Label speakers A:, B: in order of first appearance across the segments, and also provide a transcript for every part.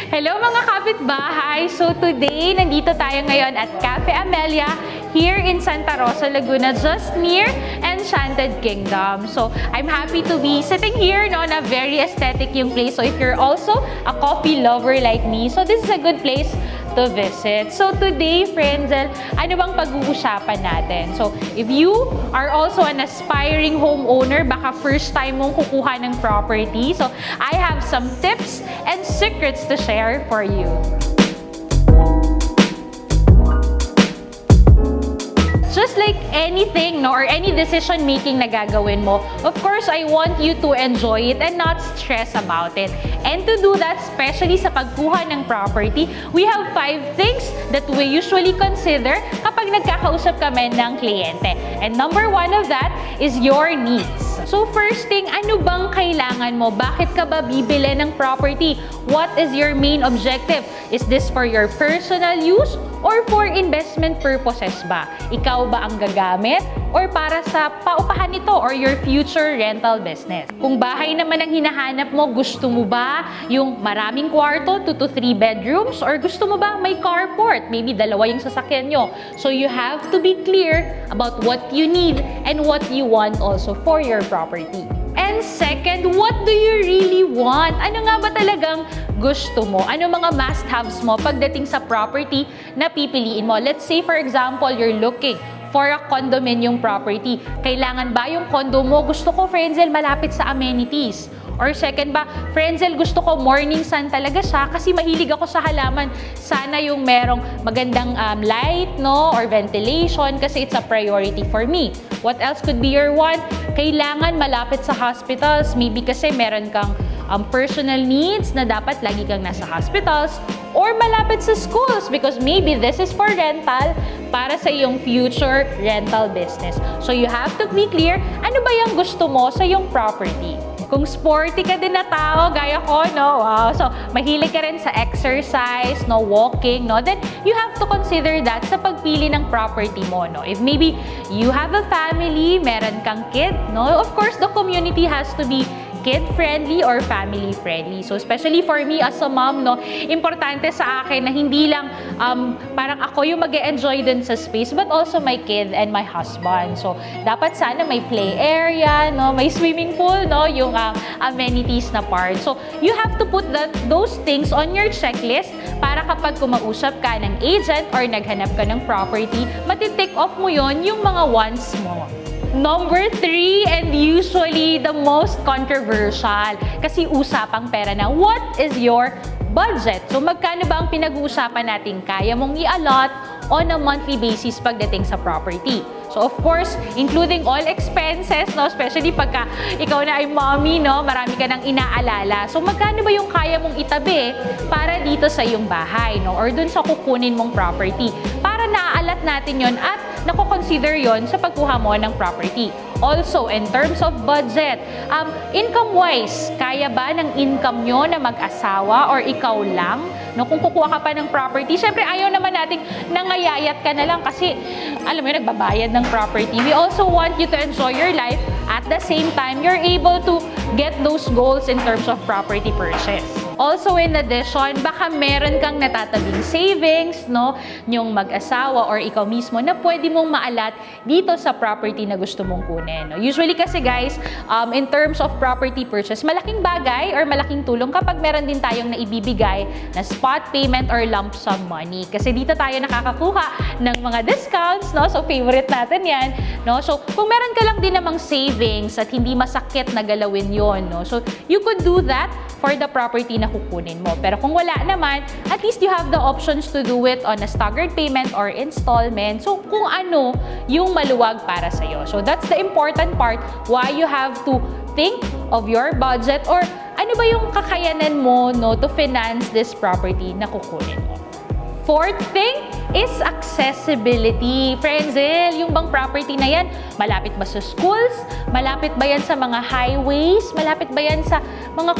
A: Hello mga kapitbahay! So today, nandito tayo ngayon at Cafe Amelia here in Santa Rosa, Laguna, just near Enchanted Kingdom. So I'm happy to be sitting here, no, na very aesthetic yung place. So if you're also a coffee lover like me, so this is a good place to visit. So today, friends, ano bang pag-uusapan natin? So if you are also an aspiring homeowner, baka first time mong kukuha ng property, so I have some tips and secrets to share for you. Just like anything, no, or any decision making na gagawin mo, of course, I want you to enjoy it and not stress about it. And to do that, especially sa pagkuha ng property, we have 5 things that we usually consider kapag nagkakausap kami ng kliyente. And number 1 of that is your needs. So first thing, ano bang kailangan mo? Bakit ka ba bibili ng property? What is your main objective? Is this for your personal use or for investment purposes ba? Ikaw ba ang gagamit or para sa paupahan nito or your future rental business? Kung bahay naman ang hinahanap mo, gusto mo ba yung maraming kwarto, 2 to 3 bedrooms, or gusto mo ba may carport? Maybe dalawa yung sasakyan nyo. So you have to be clear about what you need and what you want also for your property. And second, what do you really want? Ano nga ba talagang gusto mo? Ano mga must-haves mo pagdating sa property na pipiliin mo? Let's say, for example, you're looking for a condominium property. Kailangan ba yung condo mo? Gusto ko, Frenzel, malapit sa amenities. Or second ba, Frenzel, gusto ko morning sun talaga siya kasi mahilig ako sa halaman. Sana yung merong magandang light, no, or ventilation kasi it's a priority for me. What else could be your want? Kailangan malapit sa hospitals. Maybe kasi meron kang personal needs na dapat lagi kang nasa hospitals, or malapit sa schools because maybe this is for rental para sa iyong future rental business. So you have to be clear, ano ba yung gusto mo sa iyong property? Kung sporty ka din na tao, gaya ko, no? Wow. So, mahilig ka rin sa exercise, no? Walking, no? Then, you have to consider that sa pagpili ng property mo, no? If maybe you have a family, meron kang kid, no? Of course, the community has to be kid-friendly or family-friendly. So, especially for me as a mom, no, importante sa akin na hindi lang parang ako yung mag-e-enjoy din sa space, but also my kid and my husband. So, dapat sana may play area, no, may swimming pool, no, yung amenities na part. So, you have to put those things on your checklist para kapag kumausap ka ng agent or naghanap ka ng property, matitake off mo yon yung mga wants mo. Number 3, and usually the most controversial, kasi usapang pera na, what is your budget? So magkano ba ang pinag-uusapan natin kaya mong i-allot on a monthly basis pagdating sa property? So of course, including all expenses, no, especially pagka ikaw na ay mommy, no, marami ka nang inaalala. So magkano ba yung kaya mong itabi para dito sa iyong bahay, no, or dun sa kukunin mong property? Para naaalat natin yon at nako-consider yon sa pagkuha mo ng property. Also, in terms of budget, income-wise, kaya ba ng income nyo na mag-asawa or ikaw lang? No, kung kukuha ka pa ng property, syempre ayaw naman nating nangayayat ka na lang kasi, alam mo yun, nagbabayad ng property. We also want you to enjoy your life. At the same time, you're able to get those goals in terms of property purchase. Also, in addition, baka meron kang natatabing savings, no, yung mag-asawa or ikaw mismo na pwede mong maalat dito sa property na gusto mong kunin. No? Usually kasi guys, in terms of property purchase, malaking bagay or malaking tulong kapag meron din tayong naibibigay na spot payment or lump sum money. Kasi dito tayo nakakakuha ng mga discounts, no? So, favorite natin yan, no? So, kung meron ka lang din namang savings at hindi masakit na galawin yon, no? So, you could do that for the property na kukunin mo. Pero kung wala naman, at least you have the options to do it on a staggered payment or installment. So, kung ano yung maluwag para sa'yo. So, that's the important part why you have to think of your budget or ano ba yung kakayanan mo, no, to finance this property na kukunin mo. Fourth thing is accessibility. Frenzel, yung bang property na yan, malapit ba sa schools? Malapit ba yan sa mga highways? Malapit ba yan sa mga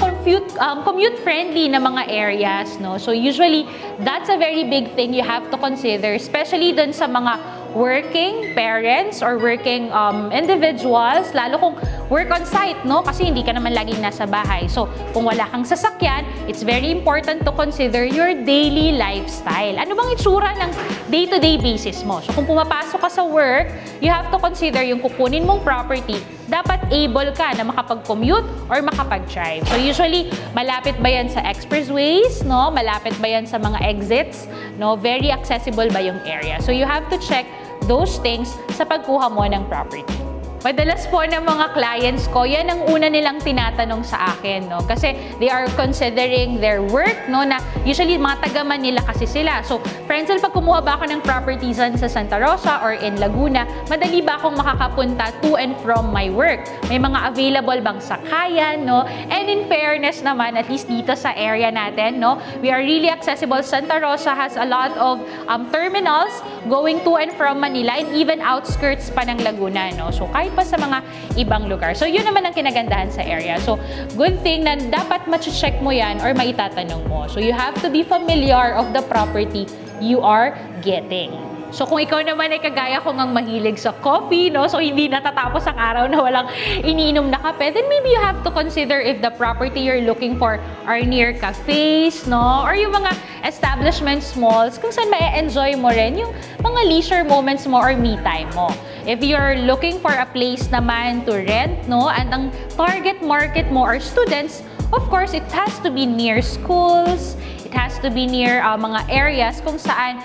A: commute-friendly na mga areas, no? So usually, that's a very big thing you have to consider, especially dun sa mga working parents or working individuals, lalo kung work on site, no? Kasi hindi ka naman laging nasa bahay. So, kung wala kang sasakyan, it's very important to consider your daily lifestyle. Ano bang itsura ng day-to-day basis mo? So, kung pumapasok ka sa work, you have to consider yung kukunin mong property, dapat able ka na makapag-commute or makapag-drive. So, usually, malapit ba yan sa expressways, no? Malapit ba yan sa mga exits, no? Very accessible ba yung area? So, you have to check those things sa pagkuha mo ng property. Madalas po ng mga clients ko, yan ang una nilang tinatanong sa akin, no? Kasi they are considering their work, no? Na usually mga taga-Manila kasi sila. So, Frenzel, pag kumuha ba ako ng properties sa Santa Rosa or in Laguna, madali ba akong makakapunta to and from my work? May mga available bang sakayan, no? And in fairness naman, at least dito sa area natin, no? We are really accessible. Santa Rosa has a lot of terminals going to and from Manila and even outskirts pa ng Laguna, no? So, kahit pa sa mga ibang lugar. So, yun naman ang kinagandahan sa area. So, good thing na dapat ma-check mo yan or maitatanong mo. So, you have to be familiar of the property you are getting. So, kung ikaw naman ay kagaya ko ngang mahilig sa coffee, no? So, hindi natatapos ang araw na walang iniinom na kape, then maybe you have to consider if the property you're looking for are near cafes, no? Or yung mga establishments, malls, kung saan ma-enjoy mo rin yung mga leisure moments mo or me time mo. If you're looking for a place naman to rent, no? And ang target market mo are students, of course, it has to be near schools, it has to be near mga areas kung saan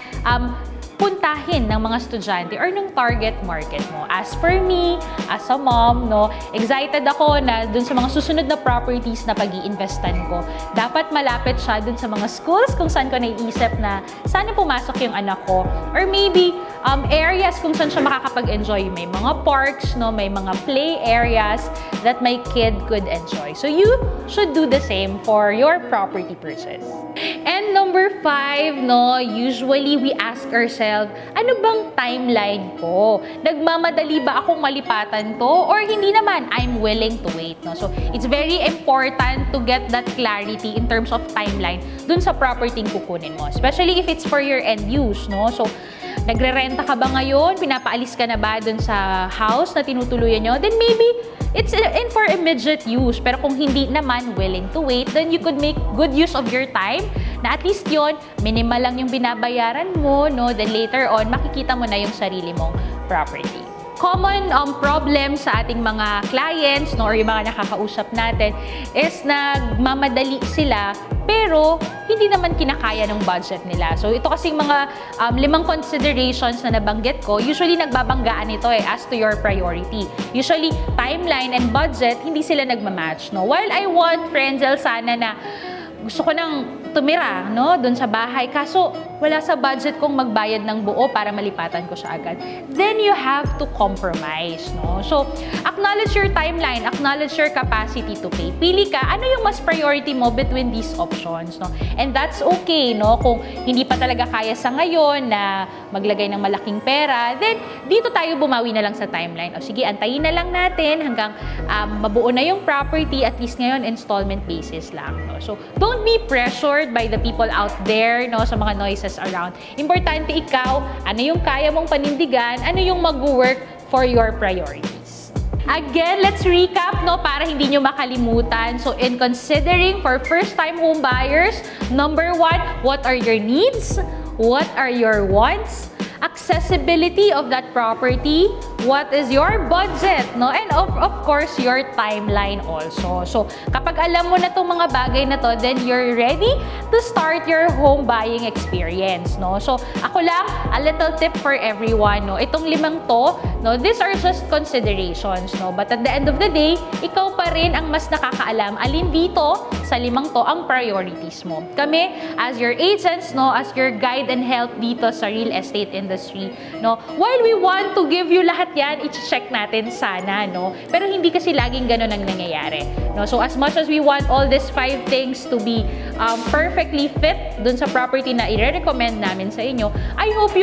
A: puntahin ng mga estudyante or ng target market mo. As per me, as a mom, no, excited ako na dun sa mga susunod na properties na pag-iinvestan ko. Dapat malapit siya dun sa mga schools kung saan ko naiisip na sana pumasok yung anak ko. Or maybe areas kung saan siya makakapag-enjoy. May mga parks, no, may mga play areas that my kid could enjoy. So you should do the same for your property purchase. And number 5, no, usually we ask ourselves, ano bang timeline ko? Nagmamadali ba akong malipatan to? Or hindi naman, I'm willing to wait, no? So, it's very important to get that clarity in terms of timeline dun sa property kukunin mo. Especially if it's for your end use, no? So, nagre-renta ka ba ngayon? Pinapaalis ka na ba dun sa house na tinutuluyan nyo? Then maybe, it's in for immediate use. Pero kung hindi naman willing to wait, then you could make good use of your time na at least yon minimal lang yung binabayaran mo, no? Then later on, makikita mo na yung sarili mong property. Common problem sa ating mga clients, no, or yung mga nakakausap natin is nagmamadali sila pero hindi naman kinakaya ng budget nila. So ito kasing mga 5 considerations na nabanggit ko, usually nagbabanggaan ito as to your priority. Usually timeline and budget, hindi sila nagmamatch, no? While I want, Frenzel, sana na gusto ko nang tumira, no, doon sa bahay. Kaso, wala sa budget kong magbayad ng buo para malipatan ko siya agad. Then you have to compromise, no? So, acknowledge your timeline, acknowledge your capacity to pay. Pili ka, ano yung mas priority mo between these options, no? And that's okay, no? Kung hindi pa talaga kaya sa ngayon na maglagay ng malaking pera, then dito tayo bumawi na lang sa timeline. O sige, antayin na lang natin hanggang mabuo na yung property, at least ngayon installment basis lang, no? So, don't be pressured by the people out there, no, sa mga noises around. Importante ikaw, ano yung kaya mong panindigan, ano yung mag-work for your priorities. Again, let's recap, no, para hindi nyo makalimutan. So, in considering for first-time home buyers, number 1, what are your needs? What are your wants? Accessibility of that property, what is your budget, no? And of course, your timeline also. So, kapag alam mo na itong mga bagay na to, then you're ready to start your home buying experience, no? So, ako lang, a little tip for everyone, no? Itong 5 to, no, these are just considerations, no? But at the end of the day, ikaw pa rin ang mas nakakaalam alin dito sa 5 to ang priorities mo. Kami, as your agents, no, as your guide and help dito sa real estate industry, no, while we want to give you lahat yan, i-check natin sana, no, pero hindi kasi laging ganun ang nangyayari, no. So as much as we want all these 5 things to be perfectly fit dun sa property na i-recommend namin sa inyo, I hope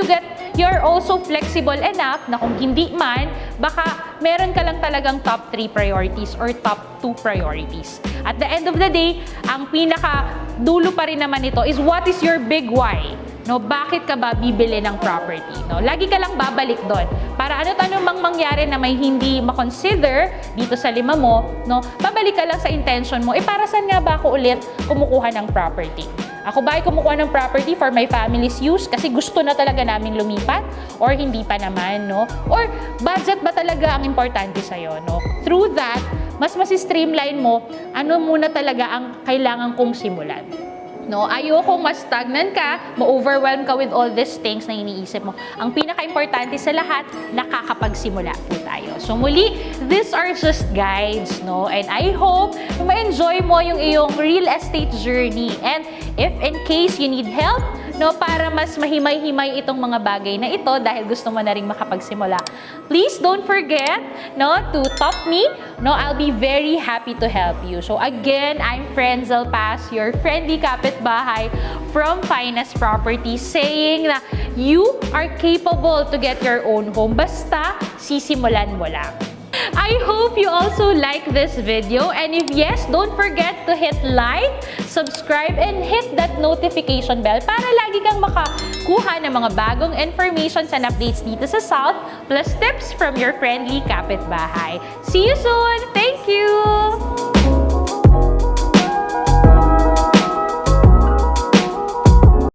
A: you're also flexible enough na kung hindi man, baka meron ka lang talagang top 3 priorities or top 2 priorities. At the end of the day, ang pinaka dulo pa rin naman ito is what is your big why? no, bakit ka ba bibili ng property, no? Lagi ka lang babalik doon para ano't ano mang mangyari na may hindi makonsider dito sa 5 mo, no? Babalik ka lang sa intention mo, para saan nga ba ako ulit kumukuha ng property? Ako ba ay kumukuha ng property for my family's use kasi gusto na talaga namin lumipat or hindi pa naman, no? Or budget ba talaga ang importante sa'yo, no? Through that, mas streamline mo ano muna talaga ang kailangan kong simulan. No, ayokong ma-stagnant ka, ma-overwhelm ka with all these things na iniisip mo. Ang pinaka-importante sa lahat, nakakapagsimula po tayo. So muli, these are just guides, no? And I hope ma-enjoy mo yung iyong real estate journey. And if in case you need help, no, para mas mahimay-himay itong mga bagay na ito dahil gusto mo na rin makapagsimula, please don't forget, no, to top me. No, I'll be very happy to help you. So again, I'm Frenzel Paz, your friendly kapitbahay from Finest Properties, saying na you are capable to get your own home basta sisimulan mo lang. I hope you also like this video, and if yes, don't forget to hit like, subscribe, and hit that notification bell para lagi kang makakuha ng mga bagong informations and updates dito sa South, plus tips from your friendly kapitbahay. See you soon! Thank you!